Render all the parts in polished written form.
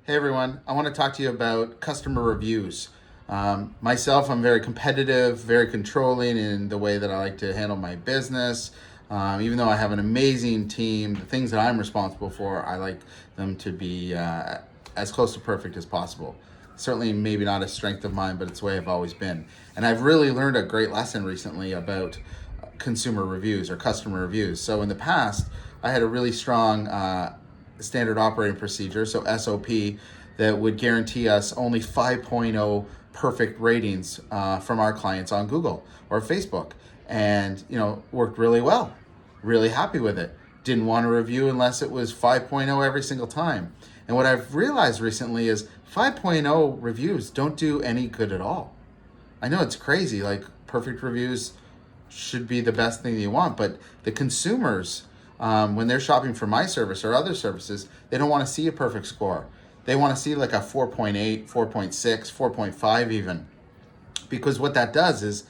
Hey everyone, I want to talk to you about customer reviews. Myself, I'm very competitive, very controlling in the way that I like to handle my business. Even though I have an amazing team, the things that I'm responsible for, I like them to be as close to perfect as possible. Certainly, maybe not a strength of mine, but it's the way I've always been. And I've really learned a great lesson recently about consumer reviews or customer reviews. So in the past, I had a really strong standard operating procedure, so SOP, that would guarantee us only 5.0 perfect ratings from our clients on Google or Facebook, and worked really well. Really happy with it. Didn't want to review unless it was 5.0 every single time. And what I've realized recently is 5.0 reviews don't do any good at all. I know it's crazy, like perfect reviews should be the best thing you want, but the consumers, when they're shopping for my service or other services, they don't want to see a perfect score. They want to see like a 4.8, 4.6, 4.5 even. Because what that does is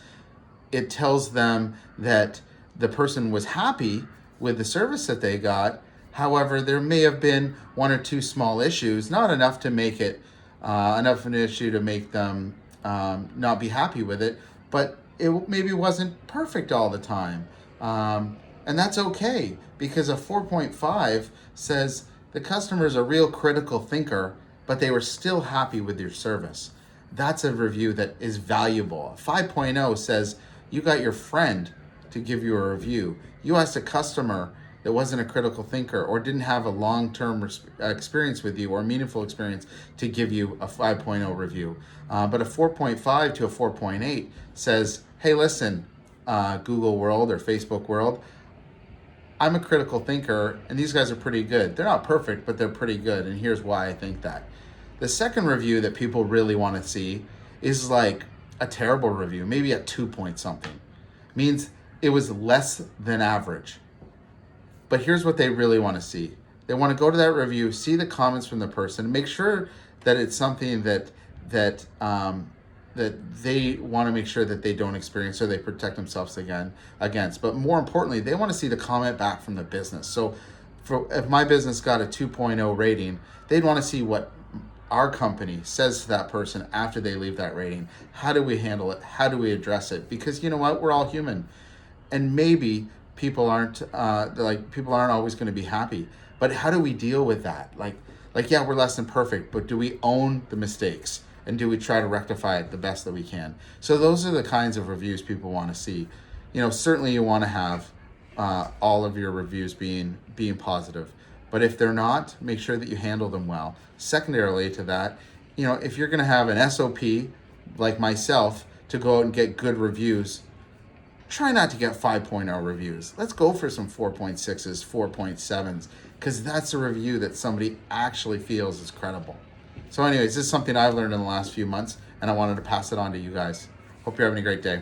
it tells them that the person was happy with the service that they got. However, there may have been one or two small issues, not enough to make it enough of an issue to make them not be happy with it, but it maybe wasn't perfect all the time. And that's okay, because a 4.5 says the customer is a real critical thinker, but they were still happy with your service. That's a review that is valuable. 5.0 says you got your friend to give you a review. You asked a customer that wasn't a critical thinker or didn't have a long-term experience with you or meaningful experience to give you a 5.0 review. But a 4.5 to a 4.8 says, hey, listen, Google world or Facebook world, I'm a critical thinker and these guys are pretty good. They're not perfect, but they're pretty good. And here's why I think that. The second review that people really want to see is like a terrible review, maybe a 2 point something. Means it was less than average. But here's what they really want to see. They want to go to that review, see the comments from the person, make sure that it's something that they want to make sure that they don't experience or they protect themselves against. But more importantly, they want to see the comment back from the business. So if my business got a 2.0 rating, they'd want to see what our company says to that person after they leave that rating. How do we handle it? How do we address it? Because you know what? We're all human. And maybe people aren't always going to be happy. But how do we deal with that? Like yeah, we're less than perfect, but do we own the mistakes? And do we try to rectify it the best that we can? So those are the kinds of reviews people want to see. Certainly you want to have all of your reviews being positive. But if they're not, make sure that you handle them well. Secondarily to that, if you're going to have an SOP like myself to go out and get good reviews, try not to get 5.0 reviews. Let's go for some 4.6s, 4.7s, because that's a review that somebody actually feels is credible. So anyways, this is something I've learned in the last few months, and I wanted to pass it on to you guys. Hope you're having a great day.